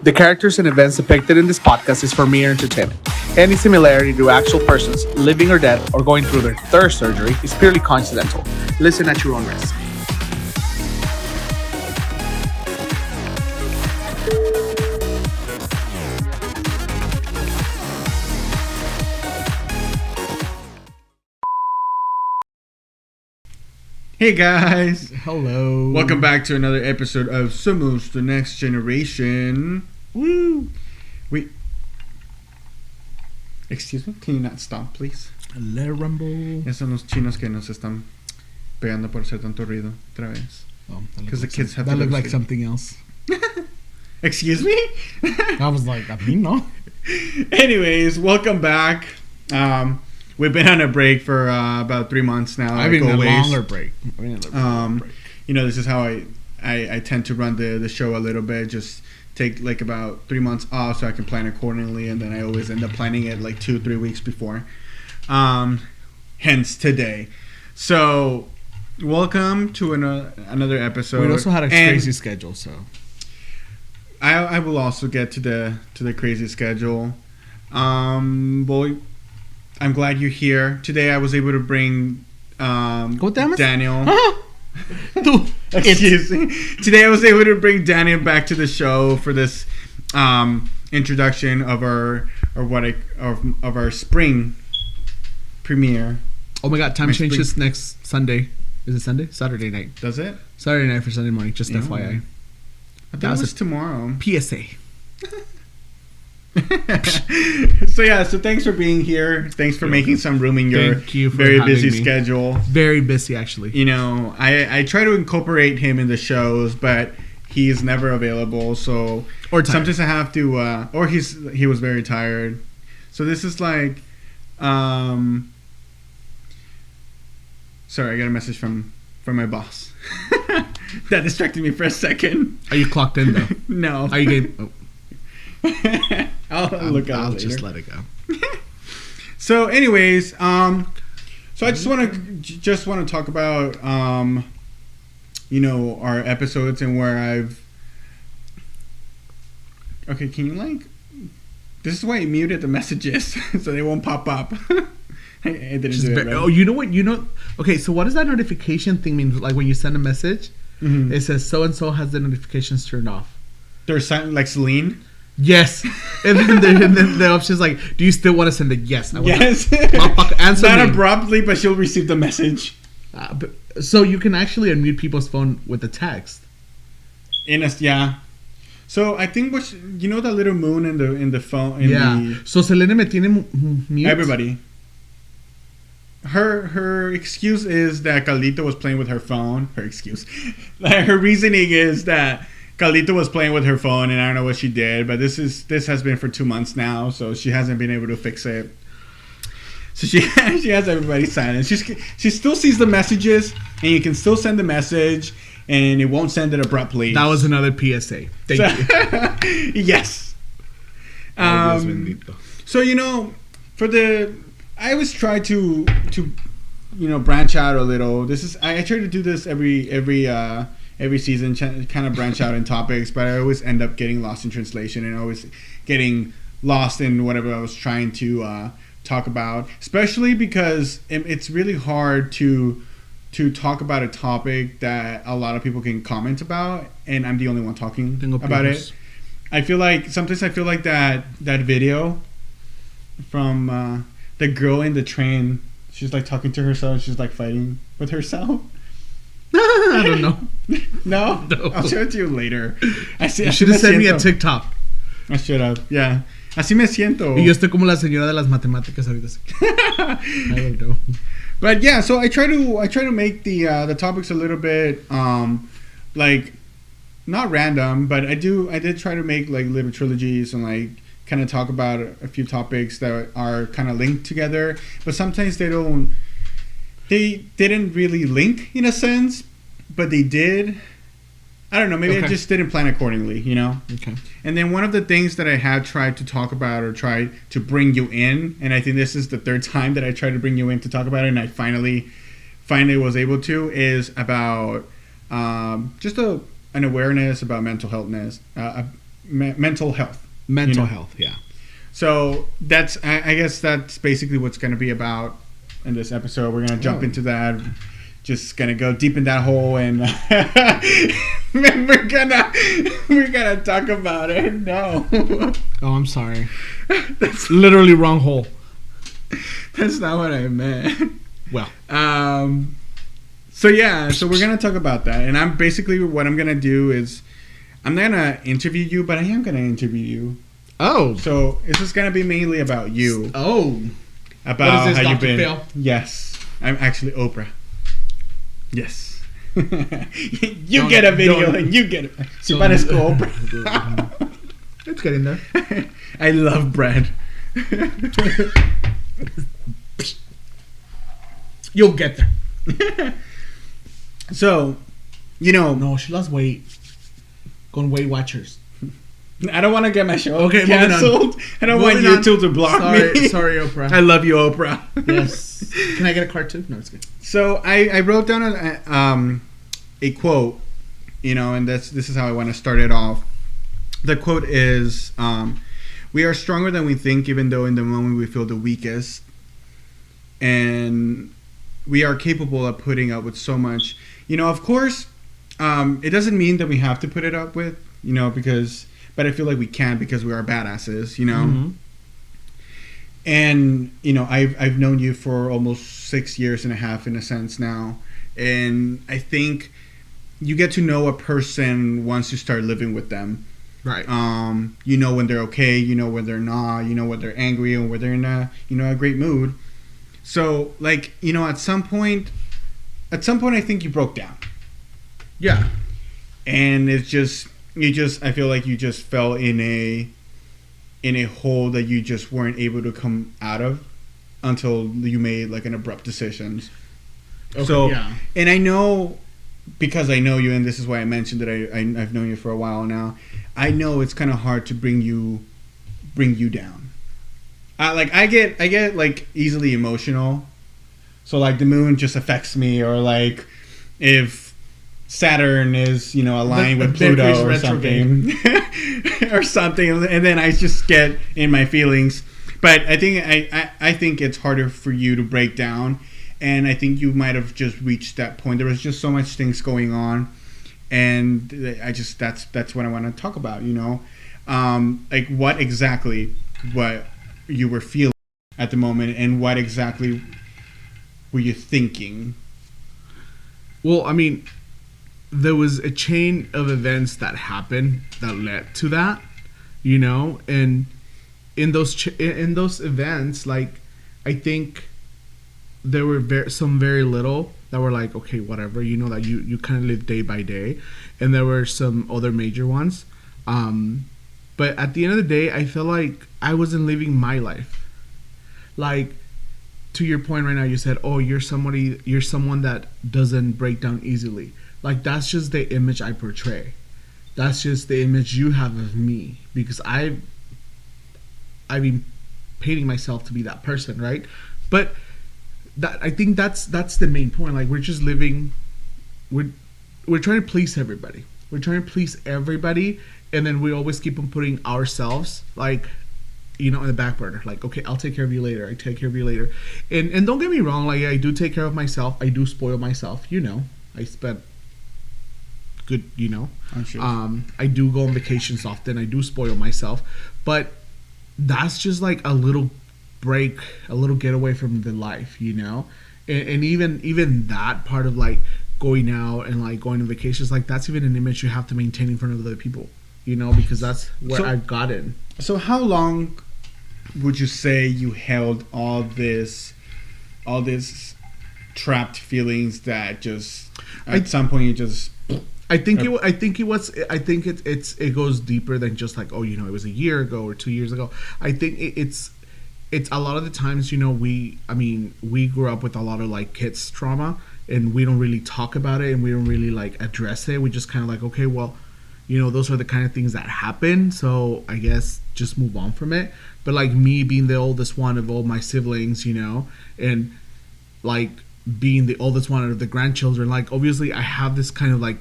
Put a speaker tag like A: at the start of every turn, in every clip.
A: The characters and events depicted in this podcast is for mere entertainment. Any similarity to actual persons, living or dead, or going through their third surgery is purely coincidental. Listen at your own risk.
B: Hey guys!
A: Hello.
B: Welcome back to another episode of Somos, the Next Generation. Woo! Excuse me, can you not stop, please?
A: Let it rumble.
B: Esos son los chinos que nos están pegando por hacer tanto ruido otra vez. Because the kids have to
A: that
B: go
A: looked
B: to
A: like
B: sleep.
A: something else.
B: Excuse me?
A: I was like, I mean, no.
B: Anyways, welcome back. We've been on a break for about 3 months now.
A: I've been a longer break.
B: You know, this is how I tend to run the show a little bit. Just take like about 3 months off so I can plan accordingly, and then I always end up planning it like 2-3 weeks before. Hence today. So welcome to another episode.
A: We also had a crazy schedule, so
B: I will also get to the crazy schedule. Well, I'm glad you're here. Today I was able to bring Daniel. Excuse me. Today I was able to bring Daniel back to the show for this introduction of our spring premiere.
A: Oh my god, time changes next Sunday. Is it Sunday? Saturday night.
B: Does it?
A: Saturday night for Sunday morning, just FYI.
B: I thought it was tomorrow.
A: PSA.
B: So thanks for being here. Thanks for making some room in your very busy schedule.
A: Very busy, actually.
B: You know, I try to incorporate him in the shows, but he's never available. So sometimes I have to, or he was very tired. So this is like, sorry, I got a message from my boss. That distracted me for a second.
A: Are you clocked in though?
B: No.
A: Are you getting? Oh.
B: I'll
A: just let it go.
B: So, anyways, so I just want to talk about you know, our episodes and where I've. Okay, can you This is why I muted the messages so they won't pop up. I didn't do it. Right.
A: Oh, you know what? Okay, so what does that notification thing mean? Like when you send a message, it says so and so has the notifications turned off.
B: They're like Celine.
A: Yes, and then the option's like, do you still want to send it? Yes.
B: Yes.
A: Answer
B: Not
A: me.
B: abruptly, but she'll receive the message.
A: So you can actually unmute people's phone with a text.
B: Yeah. So I think you know that little moon in the phone.
A: So Selena me tiene mute.
B: Everybody. Her excuse is that Carlito was playing with her phone. Her excuse. Her reasoning is that Carlito was playing with her phone, and I don't know what she did, but this has been for 2 months now, so she hasn't been able to fix it. So she has everybody silent. She still sees the messages, and you can still send the message, and it won't send it abruptly.
A: That was another PSA. Thank you.
B: Yes. So you know, I always try to you know, branch out a little. I try to do this every season, kind of branch out in topics, but I always end up getting lost in translation and always getting lost in whatever I was trying to talk about, especially because it's really hard to talk about a topic that a lot of people can comment about, and I'm the only one talking about it. Sometimes I feel like that video from the girl in the train, she's like talking to herself, she's like fighting with herself.
A: I don't know.
B: No? I'll show it to you later.
A: You should have sent me a TikTok.
B: I should have, yeah. Así me siento.
A: Y yo estoy como la señora de las matemáticas ahorita. I don't know.
B: But yeah, so I try to make the topics a little bit like not random, but I did try to make like little trilogies and like kind of talk about a few topics that are kind of linked together, but sometimes they didn't really link in a sense, but they did. I don't know, maybe I just didn't plan accordingly, you know?
A: Okay.
B: And then one of the things that I had tried to talk about or tried to bring you in, and I think this is the third time that I tried to bring you in to talk about it, and I finally was able to, is about just an awareness about mental healthness. mental health.
A: Mental health, yeah.
B: So that's I guess that's basically what's going to be about in this episode. We're going to jump into that. Just gonna go deep in that hole, and we're gonna talk about it. No.
A: Oh, I'm sorry. That's literally wrong hole.
B: That's not what I meant.
A: Well.
B: So we're gonna talk about that, and I'm basically what I'm gonna do is I'm not gonna interview you, but I am gonna interview you.
A: Oh.
B: So this is gonna be mainly about you.
A: Oh.
B: About
A: what is this,
B: how
A: Dr.
B: you've been.
A: Phil?
B: Yes, I'm actually Oprah. Yes. You get a video and you get it. Si parezco Oprah.
A: Let's get in there.
B: I love bread.
A: You'll get there.
B: So,
A: No, she lost weight. Go on Weight Watchers.
B: I don't want to get my show
A: Okay,
B: canceled. I don't want YouTube to block me.
A: Sorry, Oprah.
B: I love you, Oprah.
A: Yes. Can I get a card too? No, it's good.
B: So I wrote down a quote, and this is how I want to start it off. The quote is, "We are stronger than we think, even though in the moment we feel the weakest, and we are capable of putting up with so much." Of course, it doesn't mean that we have to put it up with, but I feel like we can because we are badasses,
A: Mm-hmm.
B: And I've known you for almost 6 years and a half in a sense now, and I think you get to know a person once you start living with them.
A: Right.
B: When they're okay, when they're not, when they're angry, or when they're in a great mood. So at some point I think you broke down.
A: Yeah.
B: And it's just I feel like you just fell in a hole that you just weren't able to come out of until you made like an abrupt decision.
A: Okay,
B: So,
A: yeah.
B: and I know, because I know you, and this is why I mentioned that I've known you for a while now. I know it's kind of hard to bring you down. I get like easily emotional. So like the moon just affects me, or like if Saturn is aligned with Pluto or something, or something, and then I just get in my feelings. But I think it's harder for you to break down, and I think you might have just reached that point. There was just so much things going on, and that's what I want to talk about. Like what you were feeling at the moment, and what exactly were you thinking?
A: Well, I mean, there was a chain of events that happened that led to that, and in those events, like, I think there were some very little that were like, okay, whatever, that you kind of live day by day, and there were some other major ones, but at the end of the day, I feel like I wasn't living my life. Like, to your point right now, you said, oh, you're someone that doesn't break down easily. Like, that's just the image I portray. That's just the image you have of me, because I've been painting myself to be that person, right? But I think that's the main point. Like, we're just living, we're trying to please everybody. We're trying to please everybody, and then we always keep on putting ourselves, like, in the back burner. Like, okay, I'll take care of you later. I take care of you later. And don't get me wrong, like, I do take care of myself. I do spoil myself. I spent good,
B: I'm sure.
A: I do go on vacations often. I do spoil myself. But that's just like a little break, a little getaway from the life, And even that part of like going out and like going on vacations, like that's even an image you have to maintain in front of other people, because that's where I've gotten.
B: So how long would you say you held all this trapped feelings that just at some point you just?
A: I think it goes deeper than just like, oh, it was a year ago or 2 years ago. I think it's a lot of the times, we grew up with a lot of like kids trauma, and we don't really talk about it, and we don't really like address it. We just kind of like, okay, well, those are the kind of things that happen, so I guess just move on from it. But like me being the oldest one of all my siblings, and like being the oldest one of the grandchildren, like obviously I have this kind of like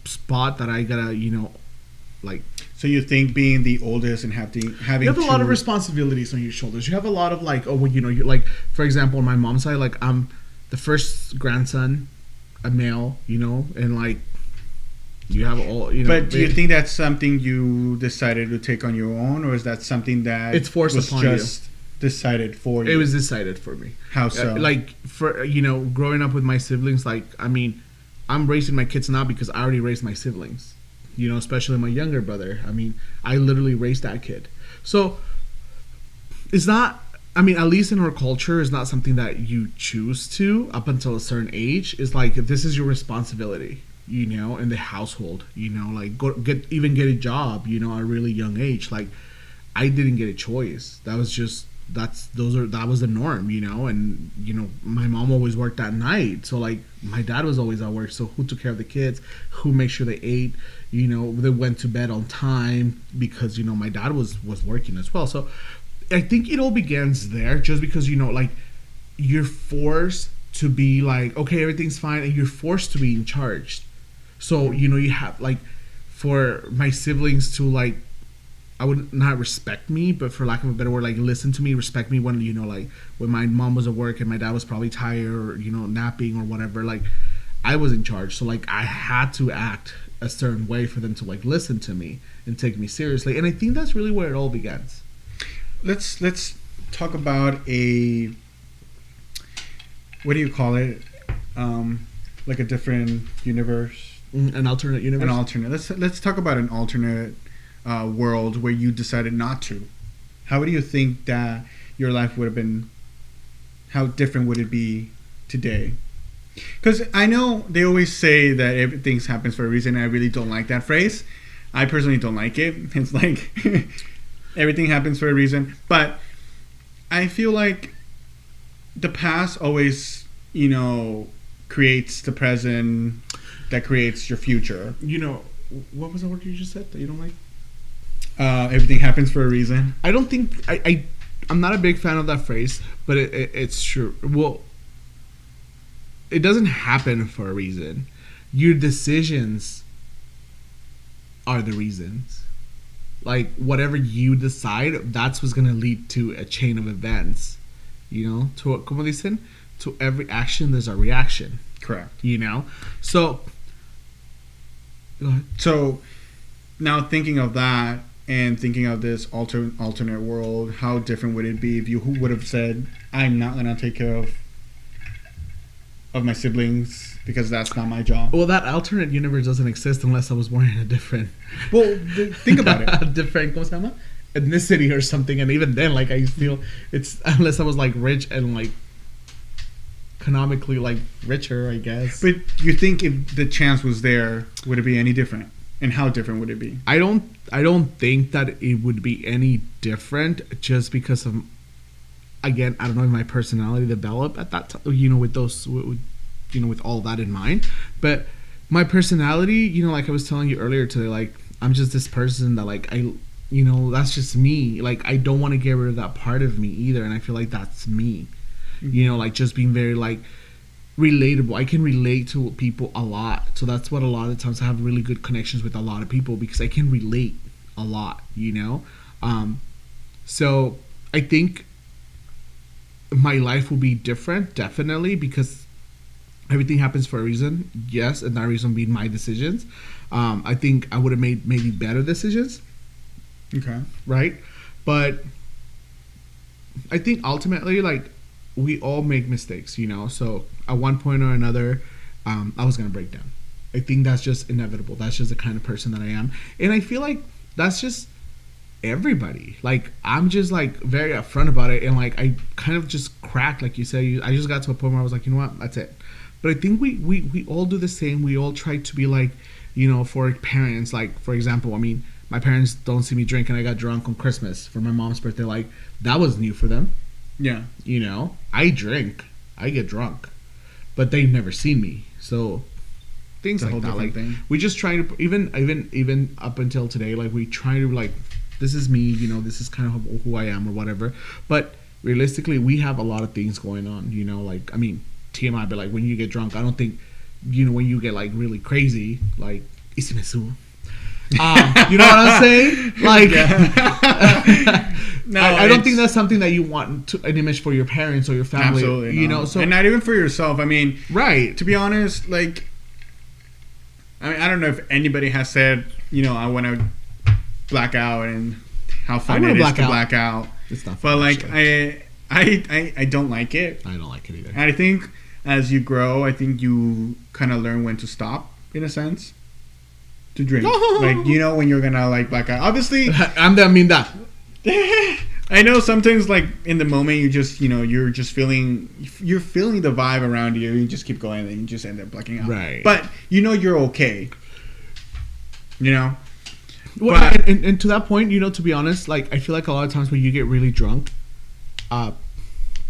A: spot that I gotta, like
B: So you think being the oldest and having
A: You have a lot of
B: to-
A: responsibilities on your shoulders. You have a lot of like, oh, well, you know, you're like, for example, on my mom's side, like I'm the first grandson, a male, you know, and like you have all, you know.
B: But do you think that's something you decided to take on your own, or is that something that
A: It's forced
B: was
A: upon you.
B: just decided for you?
A: It was decided for me.
B: How so?
A: Like for you know, growing up with my siblings, like I mean, I'm raising my kids now because I already raised my siblings. You know, especially my younger brother. I mean, I literally raised that kid. So it's not. I mean, at least in our culture, it's not something that you choose to up until a certain age. It's like this is your responsibility. You know, in the household. You know, like get a job. You know, at a really young age. Like I didn't get a choice. That was just that was the norm, you know. And you know, my mom always worked at night, so like my dad was always at work. So who took care of the kids? Who made sure they ate? You know, they went to bed on time because you know my dad was working as well. So I think it all begins there, just because you know, like you're forced to be like, okay, everything's fine, and you're forced to be in charge. So you know, you have like for my siblings to like I would not respect me, but for lack of a better word, like listen to me, respect me when you know, like when my mom was at work and my dad was probably tired or you know napping or whatever. Like I was in charge, so like I had to act a certain way for them to like listen to me and take me seriously. And I think that's really where it all begins.
B: Let's talk about a, what do you call it? Like a different universe.
A: An alternate universe.
B: An alternate. Let's talk about an alternate world where you decided not to. How do you think that your life would have been? How different would it be today? Because I know they always say that everything happens for a reason. And I really don't like that phrase. I personally don't like it. It's like everything happens for a reason. But I feel like the past always, you know, creates the present that creates your future.
A: You know, what was the word you just said that you don't like?
B: Everything happens for a reason.
A: I don't think I'm not a big fan of that phrase, but it's true. Well, it doesn't happen for a reason. Your decisions are the reasons. Like whatever you decide, that's what's gonna lead to a chain of events. You know, to como dicen, to every action there's a reaction.
B: Correct.
A: You know, so go ahead.
B: So now thinking of that and thinking of this alternate world, how different would it be if you would have said, "I'm not gonna take care of my siblings because that's not my job."
A: Well, that alternate universe doesn't exist unless I was born in a different.
B: Well, think about it.
A: Different, ¿cómo se llama? Ethnicity or something, and even then, like I feel it's unless I was like rich and like economically like richer, I guess.
B: But you think if the chance was there, would it be any different? And how different would it be?
A: I don't think that it would be any different, just because of, again, I don't know if my personality developed at that time, you know, with those, you know, with all that in mind. But my personality, you know, like I was telling you earlier today, like I'm just this person that like you know, that's just me. Like I don't want to get rid of that part of me either, and I feel like that's me. Mm-hmm. You know, like just being very like relatable. I can relate to people a lot, so that's what a lot of times I have really good connections with a lot of people, because I can relate a lot, you know. So I think my life will be different, definitely, because everything happens for a reason. Yes, and that reason being my decisions. I think I would have made maybe better decisions.
B: Okay.
A: Right, but I think ultimately, like, we all make mistakes, you know. So at one point or another, I was gonna break down. I think that's just inevitable. That's just the kind of person that I am, and I feel like that's just everybody. Like I'm just like very upfront about it, and like I kind of just cracked, like you said. I just got to a point where I was like, you know what, that's it. But I think we all do the same. We all try to be like, you know, for parents. Like for example, I mean, my parents don't see me drink, and I got drunk on Christmas for my mom's birthday. Like that was new for them.
B: Yeah.
A: You know, I drink, I get drunk, but they've never seen me. So things like that. Like
B: thing.
A: we just try to even up until today, like we try to like, this is me, you know, this is kind of who I am or whatever. But realistically, we have a lot of things going on, you know, like, I mean, TMI, but like when you get drunk, I don't think, you know, when you get like really crazy, like, You know what I'm saying? Like,
B: No,
A: I don't think that's something that you want an image for your parents or your family.
B: Absolutely,
A: you
B: no.
A: know, so
B: and not even for yourself. I mean,
A: right.
B: to be honest, like, I mean, I don't know if anybody has said, I want to black out and how fun it is to black out.
A: It's not
B: fun, but like,
A: actually.
B: I don't like it.
A: I don't like it either.
B: And I think as you grow, I think you kind of learn when to stop, in a sense, to drink. Like, when you're gonna like black out. Obviously,
A: I mean that.
B: I know sometimes, like, in the moment, you just, you're feeling the vibe around you. You just keep going, and you just end up blacking out.
A: Right.
B: But you're okay.
A: Well,
B: but,
A: and to that point, to be honest, like, I feel like a lot of times when you get really drunk,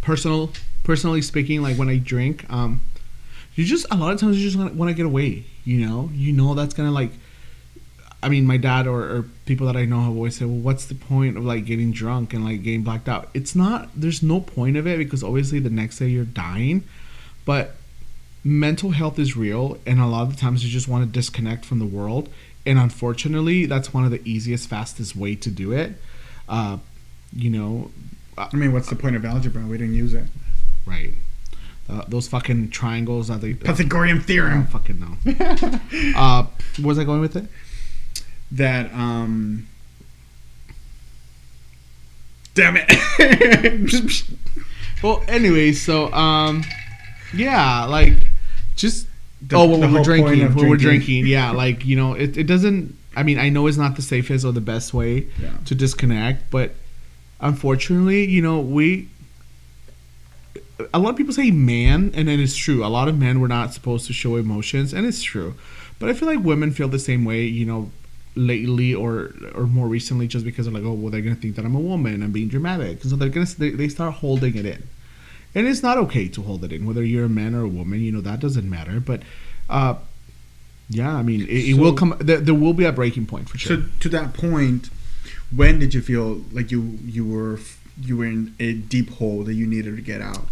A: personally speaking, like when I drink, you just a lot of times you just want to get away. That's gonna, like, I mean, my dad or people that I know have always said, well, what's the point of like getting drunk and like getting blacked out? It's not. There's no point of it, because obviously the next day you're dying. But mental health is real, and a lot of the times you just want to disconnect from the world. And unfortunately, that's one of the easiest, fastest way to do it. I
B: mean, what's the point of algebra? We didn't use it.
A: Right. Those fucking triangles that they...
B: Pythagorean theorem.
A: I don't fucking know. Where was I going with it?
B: That, damn it.
A: Well, anyway, so, yeah, like, just... when we're drinking, yeah, like, it doesn't... I mean, I know it's not the safest or the best way to disconnect, but unfortunately, a lot of people say man, and it is true. A lot of men were not supposed to show emotions, and it's true. But I feel like women feel the same way, lately or more recently, just because they're like, oh, well, they're gonna think that I'm a woman, I'm being dramatic, and so they start holding it in, and it's not okay to hold it in, whether you're a man or a woman. That doesn't matter. But yeah, I mean, it will come. There will be a breaking point for sure.
B: So to that point, when did you feel like you were in a deep hole that you needed to get out,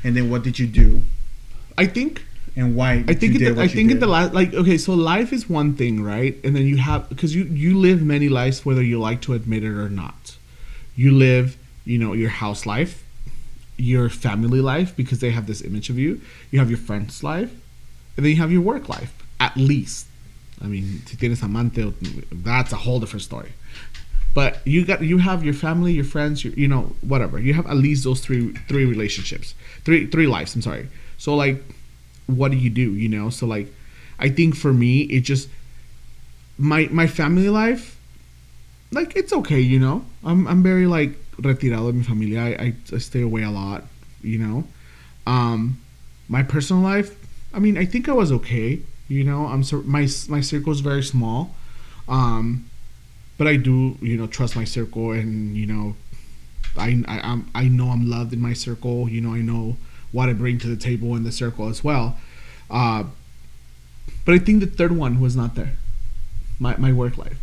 B: and then what did you do?
A: I think.
B: And why?
A: I think in the last, like, okay, so life is one thing, right? And then you have, because you live many lives, whether you like to admit it or not. You live, your house life, your family life, because they have this image of you. You have your friend's life, and then you have your work life. At least, I mean, si tienes amante, that's a whole different story. But you have your family, your friends, whatever. You have at least those three relationships, three lives. I'm sorry. So like, what do you do? So like, I think for me, it just my family life, like, it's okay. I'm very like retirado de mi familia. I stay away a lot. My personal life, I mean, I think I was okay. My circle is very small. But I do, trust my circle, and I know I'm loved in my circle. I know what I bring to the table in the circle as well. But I think the third one was not there. My work life.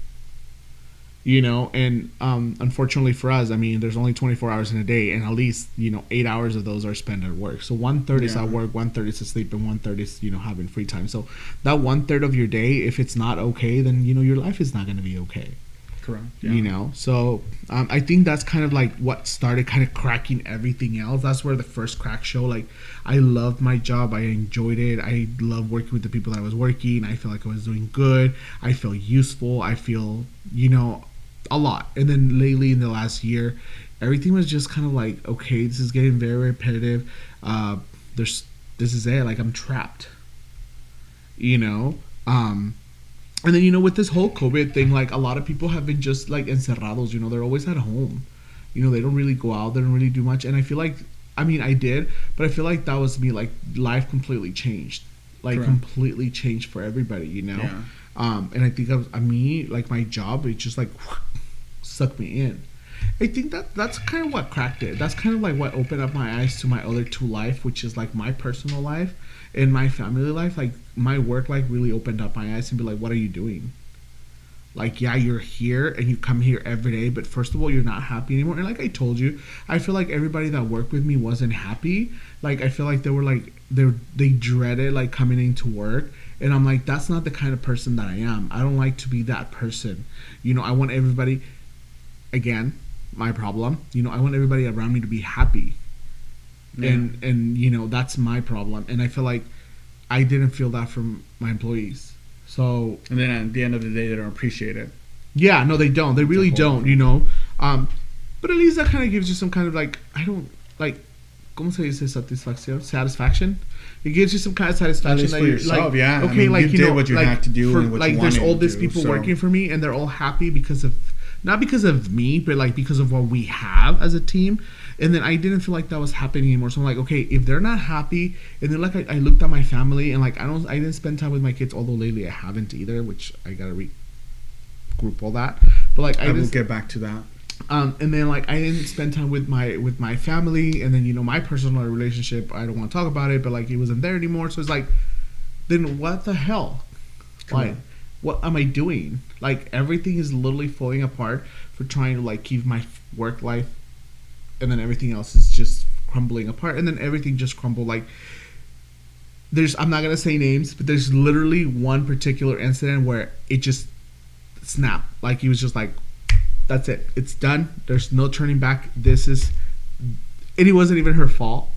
A: And unfortunately for us, I mean, there's only 24 hours in a day, and at least 8 hours of those are spent at work. So 1/3 is at work, 1/3 is to sleep, and 1/3 is having free time. So that 1/3 of your day, if it's not okay, then your life is not going to be okay.
B: Correct. Yeah.
A: So I think that's kind of like what started kind of cracking everything else. That's where the first crack show. Like, I loved my job, I enjoyed it, I loved working with the people that I was working. I feel like I was doing good, I feel useful, I feel a lot. And then lately, in the last year, everything was just kind of like, okay, this is getting very repetitive. This is it. Like, I'm trapped. And then, with this whole COVID thing, like, a lot of people have been just, like, encerrados, they're always at home. They don't really go out, they don't really do much. And I feel like, I mean, I did, but I feel like that was me, like, life completely changed. Like,
B: Correct.
A: Completely changed for everybody, Yeah. And I think like, my job, it just, like, sucked me in. I think that's kind of what cracked it. That's kind of, like, what opened up my eyes to my other two life, which is, like, my personal life and my family life. Like, my work life really opened up my eyes and be like, what are you doing? Like, yeah, you're here and you come here every day, but first of all, you're not happy anymore. And like I told you, I feel like everybody that worked with me wasn't happy. Like, I feel like they were like, they dreaded, like, coming into work. And I'm like, that's not the kind of person that I am. I don't like to be that person. I want everybody, again, my problem, I want everybody around me to be happy. Yeah. And that's my problem. And I feel like I didn't feel that from my employees. So,
B: and then at the end of the day, they don't appreciate it.
A: Yeah, no, they don't. They really don't, but at least that kind of gives you some kind of ¿cómo se dice satisfacción? Satisfaction. It gives you some kind of satisfaction.
B: At least for yourself, yeah.
A: Okay,
B: you did what you had to do, and what you wanted
A: there's all
B: to
A: these
B: do,
A: people working for me, and they're all happy not because of me, but because of what we have as a team. And then I didn't feel like that was happening anymore. So I'm like, okay, if they're not happy, and then I looked at my family, and I didn't spend time with my kids, although lately I haven't either, which I gotta regroup all that. But
B: I will get back to that.
A: And then I didn't spend time with my family, and then my personal relationship, I don't want to talk about it, but it wasn't there anymore. So it's then what the hell? What am I doing? Everything is literally falling apart for trying to keep my work life, and then everything else is just crumbling apart, and then everything just crumbled. I'm not gonna say names, but there's literally one particular incident where it just snapped. He was just that's it. It's done. There's no turning back. And it wasn't even her fault,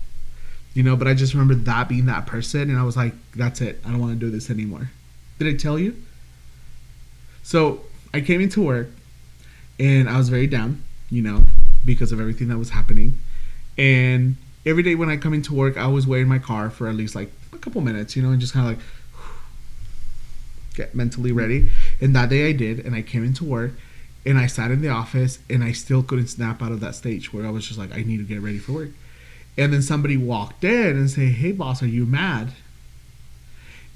A: but I just remember that being that person, and I was like, that's it. I don't want to do this anymore. Did I tell you? So I came into work, and I was very down, because of everything that was happening. And every day when I come into work, I always wait in my car for at least a couple minutes, and just kind of get mentally ready. And that day I did, and I came into work, and I sat in the office, and I still couldn't snap out of that stage where I was just I need to get ready for work. And then somebody walked in and say, hey boss, are you mad?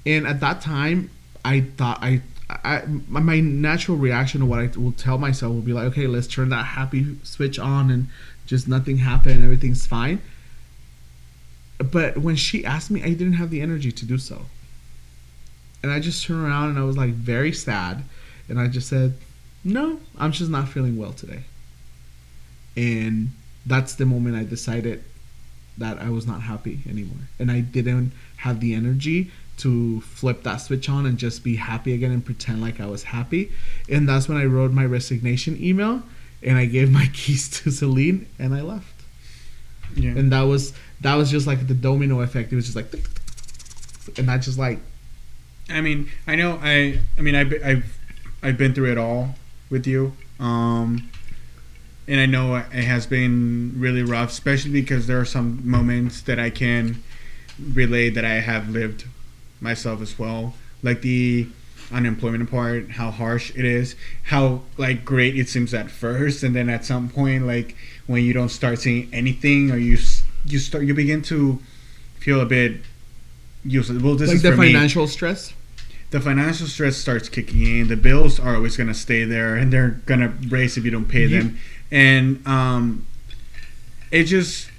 A: And at that time, I thought my natural reaction to what I will tell myself will be okay, let's turn that happy switch on and just nothing happened, everything's fine. But when she asked me, I didn't have the energy to do so. And I just turned around, and I was very sad, and I just said, no, I'm just not feeling well today. And that's the moment I decided that I was not happy anymore. And I didn't have the energy to flip that switch on and just be happy again and pretend like I was happy. And that's when I wrote my resignation email, and I gave my keys to Celine, and I left. Yeah. And that was just the domino effect. It was just and that just
B: I mean, I know I've been through it all with you, and I know it has been really rough, especially because there are some moments that I can relate that I have lived myself as well, the unemployment part, how harsh it is, how great it seems at first, and then at some point when you don't start seeing anything, or you begin to feel a bit useless. Well, this is
A: the
B: for
A: financial stress.
B: The financial stress starts kicking in. The bills are always going to stay there, and they're going to raise if you don't pay them. And it just,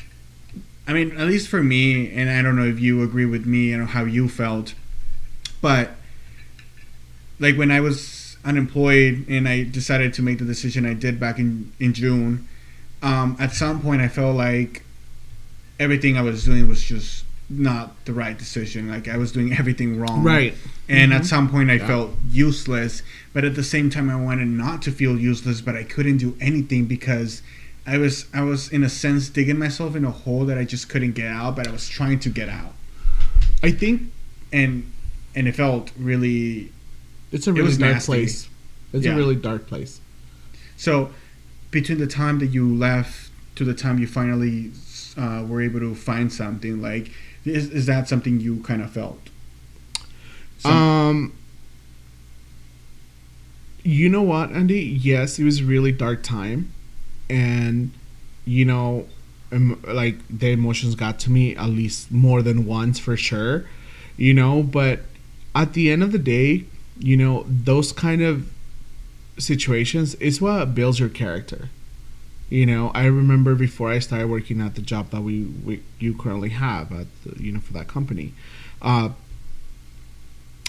B: at least for me, and I don't know if you agree with me and how you felt, but when I was unemployed and I decided to make the decision I did back in June, at some point I felt like everything I was doing was just not the right decision. I was doing everything wrong.
A: Right.
B: And at some point I felt useless, but at the same time I wanted not to feel useless, but I couldn't do anything because I was in a sense digging myself in a hole that I just couldn't get out, but I was trying to get out.
A: I think
B: and it felt really,
A: it's a really dark place. It's a really dark place.
B: So between the time that you left to the time you finally were able to find something, is that something you kind of felt?
A: You know what, Andy? Yes, it was a really dark time, and the emotions got to me at least more than once for sure, but at the end of the day, those kind of situations is what builds your character. I remember before I started working at the job that you currently have at for that company,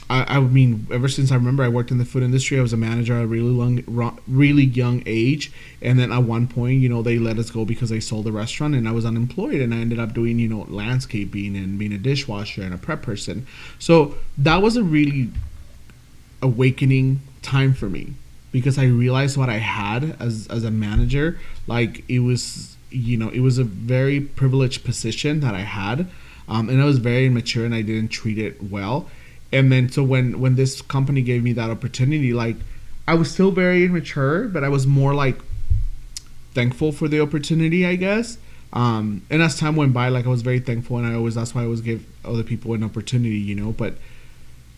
A: I mean, ever since I remember, I worked in the food industry. I was a manager at a really young age, and then at one point, they let us go because I sold the restaurant, and I was unemployed, and I ended up doing, landscaping and being a dishwasher and a prep person. So that was a really awakening time for me because I realized what I had as a manager. Like it was a very privileged position that I had, and I was very immature and I didn't treat it well. And then so when this company gave me that opportunity, like I was still very immature, but I was more like thankful for the opportunity, I guess. And as time went by, like I was very thankful, and that's why I always give other people an opportunity, But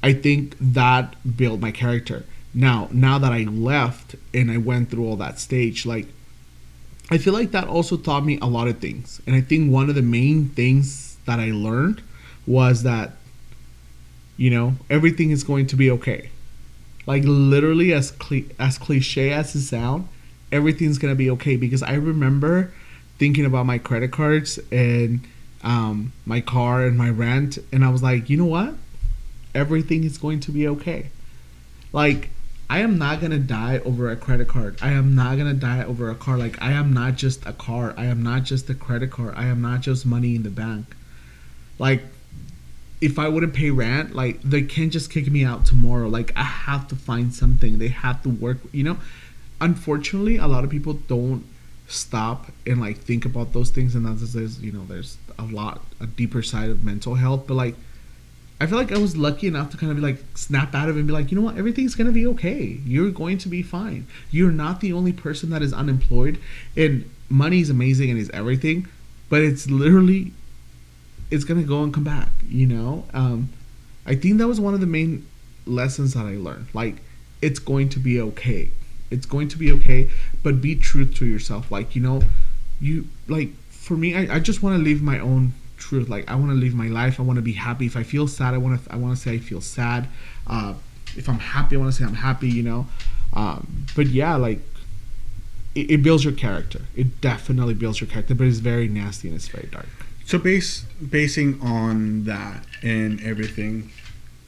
A: I think that built my character. Now that I left and I went through all that stage, like I feel like that also taught me a lot of things. And I think one of the main things that I learned was that everything is going to be okay. Like literally as cliche as it sounds, everything's going to be okay because I remember thinking about my credit cards and my car and my rent, and I was like, you know what? Everything is going to be okay. Like I am not gonna die over a credit card. I am not gonna die over a car. Like I am not just a car. I am not just a credit card. I am not just money in the bank. Like if I wouldn't pay rent, like they can't just kick me out tomorrow. Like I have to find something. They have to work. Unfortunately, a lot of people don't stop and like think about those things, and that's there's a deeper side of mental health. But like I feel like I was lucky enough to kind of be like snap out of it and be like, you know what, everything's gonna be okay. You're going to be fine. You're not the only person that is unemployed, and money is amazing and is everything, but it's gonna go and come back. I think that was one of the main lessons that I learned. Like, it's going to be okay. It's going to be okay, but be true to yourself. Like, you like for me, I just want to live my own truth. Like I want to live my life. I want to be happy. If I feel sad, I want to say I feel sad. If I'm happy, I want to say I'm happy. But yeah, like it builds your character. It definitely builds your character, but it's very nasty and it's very dark.
B: So basing on that and everything,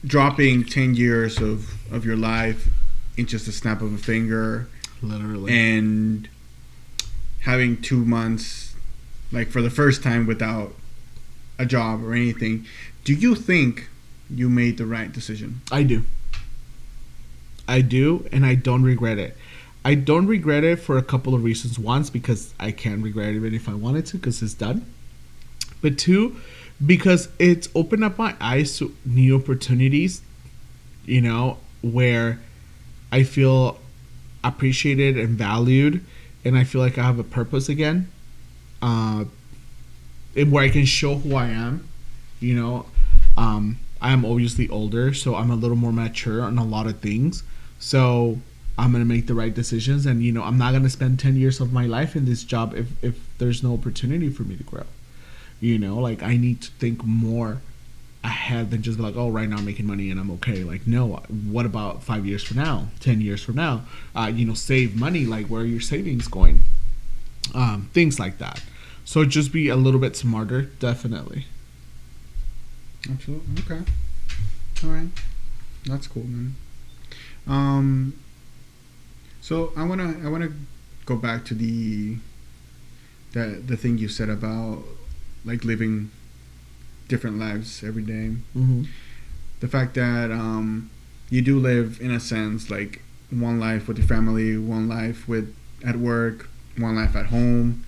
B: dropping 10 years of your life in just a snap of a finger,
A: literally,
B: and having 2 months, like for the first time, without a job or anything, do you think you made the right decision?
A: I do, and I don't regret it. I don't regret it for a couple of reasons. One, because I can't regret it even if I wanted to, because it's done. But two, because it's opened up my eyes to new opportunities, where I feel appreciated and valued, and I feel like I have a purpose again. And where I can show who I am, I am obviously older, so I'm a little more mature on a lot of things. So I'm gonna make the right decisions, and I'm not gonna spend 10 years of my life in this job if there's no opportunity for me to grow. Like I need to think more ahead than just like, oh, right now I'm making money and I'm okay. Like, no, what about 5 years from now, 10 years from now? Save money. Like, where are your savings going? Things like that. So just be a little bit smarter, definitely.
B: Absolutely. Okay. All right. That's cool, man. So I wanna go back to the thing you said about like living different lives every day.
A: Mm-hmm.
B: The fact that you do live in a sense like one life with your family, one life at work, one life at home,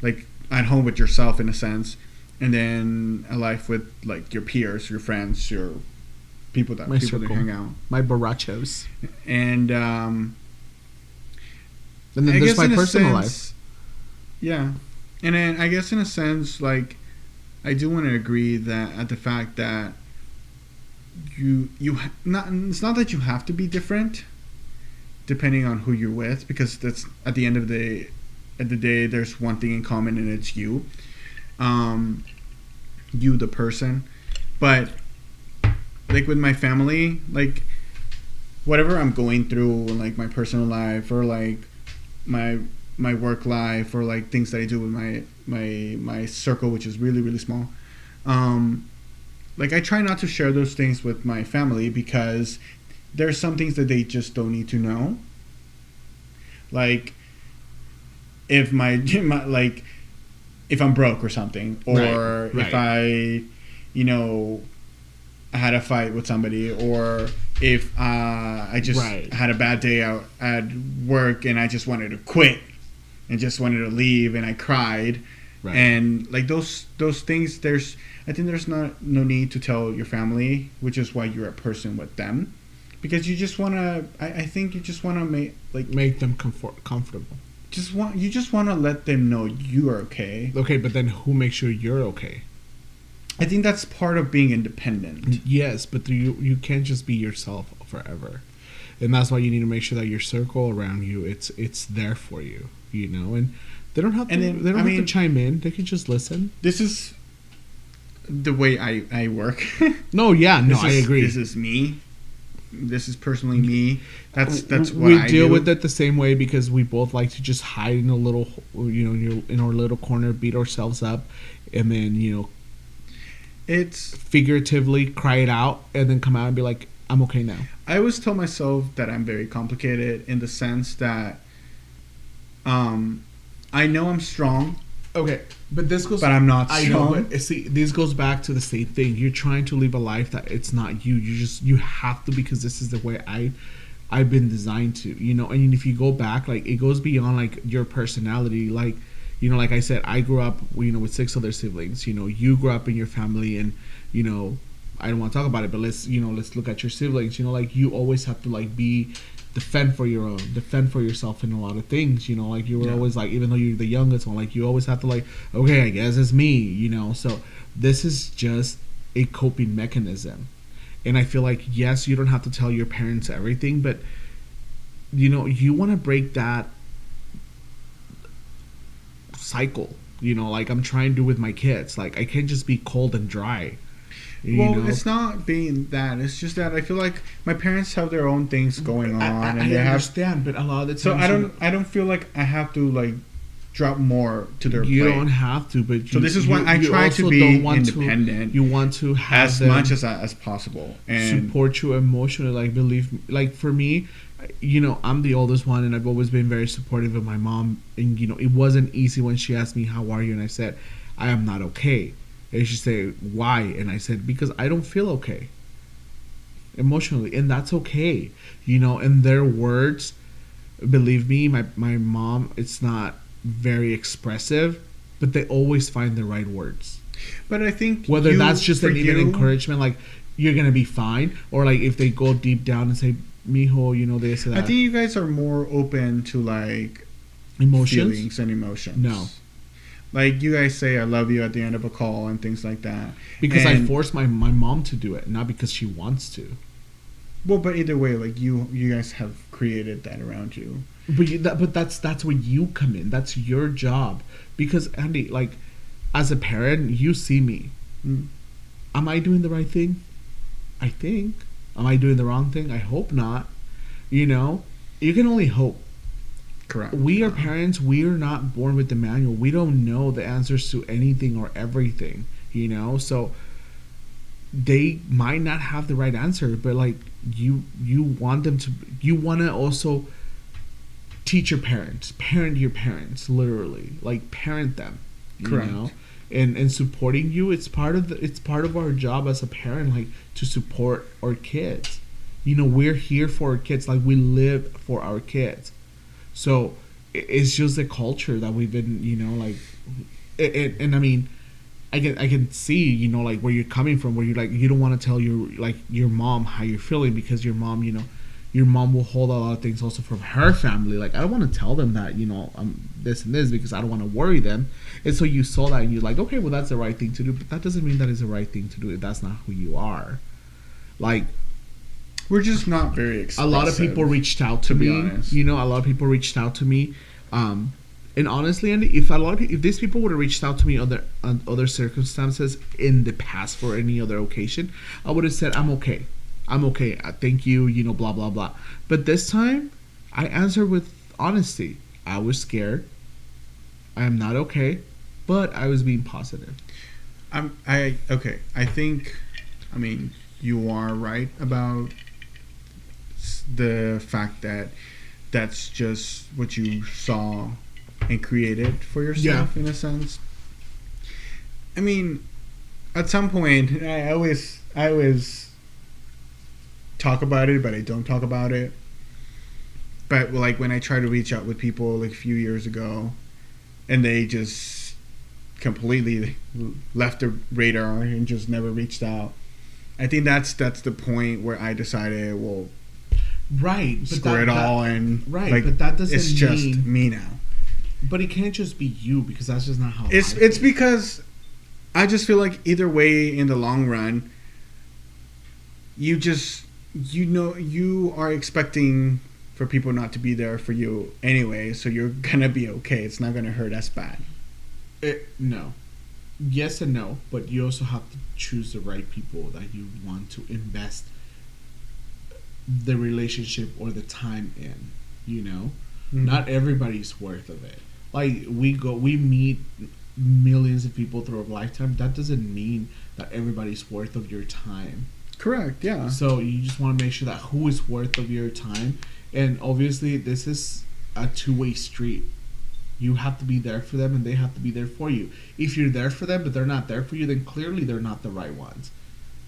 B: like at home with yourself in a sense, and then a life with like your peers, your friends, your people that hang out,
A: my borrachos,
B: and
A: then there's my personal life.
B: Yeah, and then I guess in a sense, like I do want to agree that at the fact that it's not that you have to be different depending on who you're with, because that's at the end of the day there's one thing in common, and it's you the person. But like with my family, like whatever I'm going through, like my personal life or like my work life or like things that I do with my circle, which is really, really small, like I try not to share those things with my family because there's some things that they just don't need to know. Like if like if I'm broke or something, or
A: Right.
B: if I, you know, had a fight with somebody, or if I just
A: Right.
B: had a bad day out at work and I just wanted to quit and just wanted to leave and I cried.
A: Right.
B: And like those things, I think there's no need to tell your family, which is why you're a person with them, because you just want to. I think you just want to
A: make them comfortable.
B: You just want to let them know you are okay.
A: Okay, but then who makes sure you're okay?
B: I think that's part of being independent.
A: Yes, but you can't just be yourself forever, and that's why you need to make sure that your circle around you it's there for you, you know. And they don't have to. They don't have to chime in. They can just listen.
B: This is the way I work.
A: No, yeah, no, I agree.
B: This is me. This is personally me. That's what
A: we
B: I
A: deal
B: do.
A: with it the same way because we both like to just hide in a little, you know, in our little corner, beat ourselves up, and then
B: it's
A: figuratively cry it out, and then come out and be like, I'm okay now.
B: I always tell myself that I'm very complicated in the sense that, I know I'm strong.
A: Okay, but this goes.
B: But I'm not strong.
A: I know, but see, this goes back to the same thing. You're trying to live a life that it's not you. You have to, because this is the way I've been designed to. You know, and if you go back, like it goes beyond like your personality. Like, you know, like I said, I grew up, you know, with 6 other siblings. You know, you grew up in your family, and you know, I don't want to talk about it, but let's look at your siblings. You know, like you always have to like defend for yourself in a lot of things, you know, like you were always like, even though you're the youngest one, like you always have to like, okay, I guess it's me, you know. So this is just a coping mechanism, and I feel like, yes, you don't have to tell your parents everything, but you know, you want to break that cycle, you know, like I'm trying to do with my kids. Like I can't just be cold and dry.
B: It's not being that. It's just that I feel like my parents have their own things going on,
A: and
B: I
A: understand, but a lot of the
B: time. So I don't feel like I have to like drop more to their plate.
A: You don't have to, but
B: so this is why I try to be independent.
A: You want to have
B: as much as possible and
A: support you emotionally. Like believe, like for me, you know, I'm the oldest one, and I've always been very supportive of my mom. And you know, it wasn't easy when she asked me, "How are you?" and I said, "I am not okay." And she said, "Why?" And I said, "Because I don't feel okay emotionally," and that's okay, you know. And their words, believe me, my mom, it's not very expressive, but they always find the right words.
B: But I think
A: whether that's just an even encouragement, like you're gonna be fine, or like if they go deep down and say, "Mijo, you know this or that."
B: I think you guys are more open to like
A: emotions,
B: feelings, and emotions.
A: No.
B: Like you guys say, "I love you" at the end of a call and things like that.
A: Because I force my mom to do it, not because she wants to.
B: Well, but either way, like you guys have created that around you.
A: But that's where you come in. That's your job. Because Andy, like, as a parent, you see me. Am I doing the right thing? I think. Am I doing the wrong thing? I hope not. You know, you can only hope.
B: Correct.
A: We are parents. We are not born with the manual. We don't know the answers to anything or everything, you know? So they might not have the right answer, but like you want them to, you want to also teach your parent your parents, literally, like parent them,
B: Correct.
A: You know? And supporting you, it's part of our job as a parent, like to support our kids. You know, we're here for our kids, like we live for our kids. So it's just a culture that we've been, you know, like, and I mean, I can see, you know, like where you're coming from, where you're like, you don't want to tell your mom how you're feeling, because your mom, you know, your mom will hold a lot of things also from her family. Like, I don't want to tell them that, you know, this and this, because I don't want to worry them. And so you saw that and you're like, okay, well, that's the right thing to do, but that doesn't mean that is the right thing to do if that's not who you are. Like,
B: we're just not very expressive.
A: A lot of people reached out to me.
B: Honest.
A: You know, a lot of people reached out to me. And honestly, Andy, if these people would have reached out to me under other circumstances in the past for any other occasion, I would have said, I'm okay. Thank you. You know, blah blah blah. But this time, I answered with honesty. I was scared. I am not okay, but I was being positive.
B: I think I mean, you are right about the fact that that's just what you saw and created for yourself, in a sense. I mean, at some point, I always talk about it, but I don't talk about it. But like when I try to reach out with people like a few years ago, and they just completely left the radar and just never reached out. I think that's the point where I decided, well,
A: right, but
B: screw it all, and
A: right,
B: like,
A: but that doesn't
B: it's just me now.
A: But it can't just be you, because that's just not how
B: It's because I just feel like either way, in the long run, you are expecting for people not to be there for you anyway, so you're gonna be okay. It's not gonna hurt as bad.
A: No. Yes and no, but you also have to choose the right people that you want to invest the relationship or the time in, you know? Mm-hmm. Not everybody's worth of it. Like, we meet millions of people through a lifetime. That doesn't mean that everybody's worth of your time.
B: Correct, yeah.
A: So you just want to make sure that who is worth of your time. And obviously, this is a two-way street. You have to be there for them, and they have to be there for you. If you're there for them, but they're not there for you, then clearly they're not the right ones.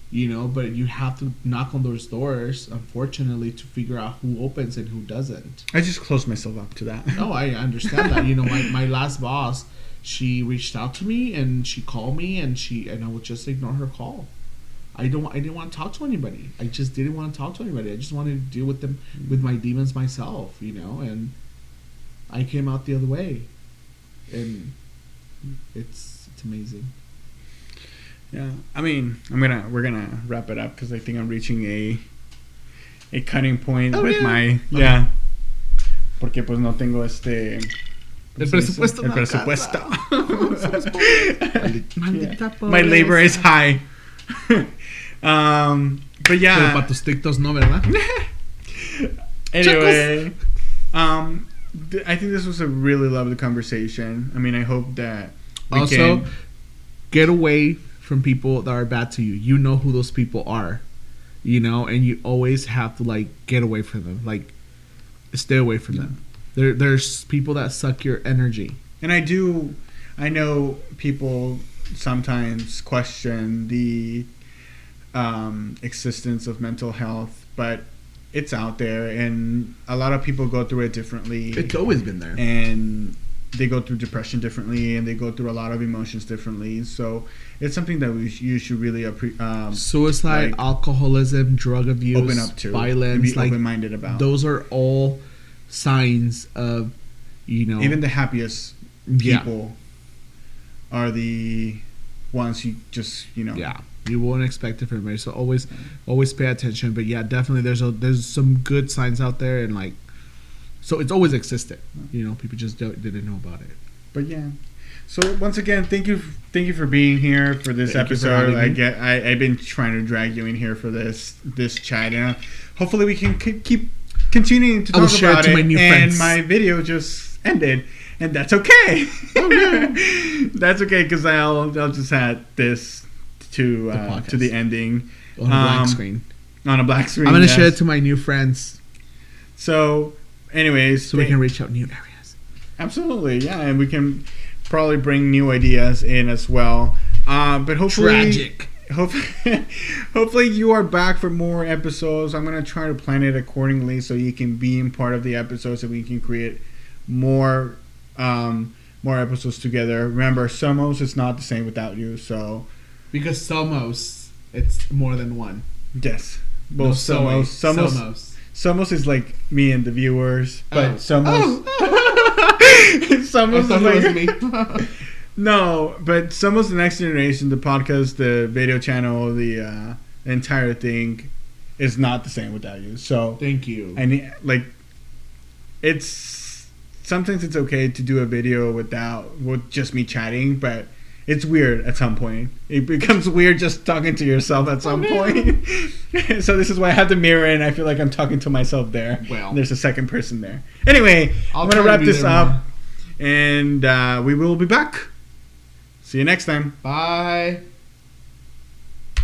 A: You know, but you have to knock on those doors, unfortunately, to figure out who opens and who doesn't.
B: I just closed myself up to that.
A: No, I understand that. You know, my last boss, she reached out to me, and she called me, and I would just ignore her call. I didn't want to talk to anybody. I just didn't want to talk to anybody. I just wanted to deal with them, with my demons myself, you know, and I came out the other way, and it's amazing.
B: Yeah, I mean, we're gonna wrap it up because I think I'm reaching a cutting point with my porque pues no tengo
A: el presupuesto.
B: El presupuesto. My labor is high. But yeah.
A: Pero para tus TikToks no, ¿verdad?
B: Anyway, I think this was a really lovely conversation. I mean, I hope that we can
A: get away from people that are bad to you. You know who those people are, you know, and you always have to like get away from them. Like, stay away from them. There's people that suck your energy.
B: And I know people sometimes question the existence of mental health, but it's out there, and a lot of people go through it differently.
A: It's always been there,
B: and they go through depression differently, and they go through a lot of emotions differently. So it's something that you should really
A: suicide, alcoholism, drug abuse,
B: open up to,
A: violence,
B: be open-minded about.
A: Those are all signs of, you know,
B: even the happiest people are the ones you just, you know.
A: Yeah. You won't expect it from everybody, so always pay attention. But yeah, definitely there's some good signs out there, and like, so it's always existed. You know, people just didn't know about it.
B: But yeah, so once again, thank you for being here for this episode. I've been trying to drag you in here for this chat, and hopefully we can keep continuing to talk about it. And my video just ended, and that's okay. That's okay, because I'll just add this to the ending
A: on a black screen.
B: On a black screen.
A: I'm gonna share it to my new friends.
B: So, anyways,
A: so we can reach out new areas.
B: Absolutely, yeah, and we can probably bring new ideas in as well. But hopefully, hopefully you are back for more episodes. I'm gonna try to plan it accordingly so you can be in part of the episodes, so we can create more episodes together. Remember, Somos is not the same without you. So.
A: Because Somos, it's more than one.
B: Yes. Both Somos is like me and the viewers. But Somos... Somos is like... me. No, but Somos the Next Generation, the podcast, the video channel, the entire thing is not the same without you. So...
A: Thank you.
B: And like... Sometimes it's okay to do a video with just me chatting, but... It's weird at some point. It becomes weird just talking to yourself at some point. So this is why I have the mirror, and I feel like I'm talking to myself there.
A: Well,
B: there's a second person there. Anyway, I'm going to wrap this up, and we will be back. See you next time.
A: Bye.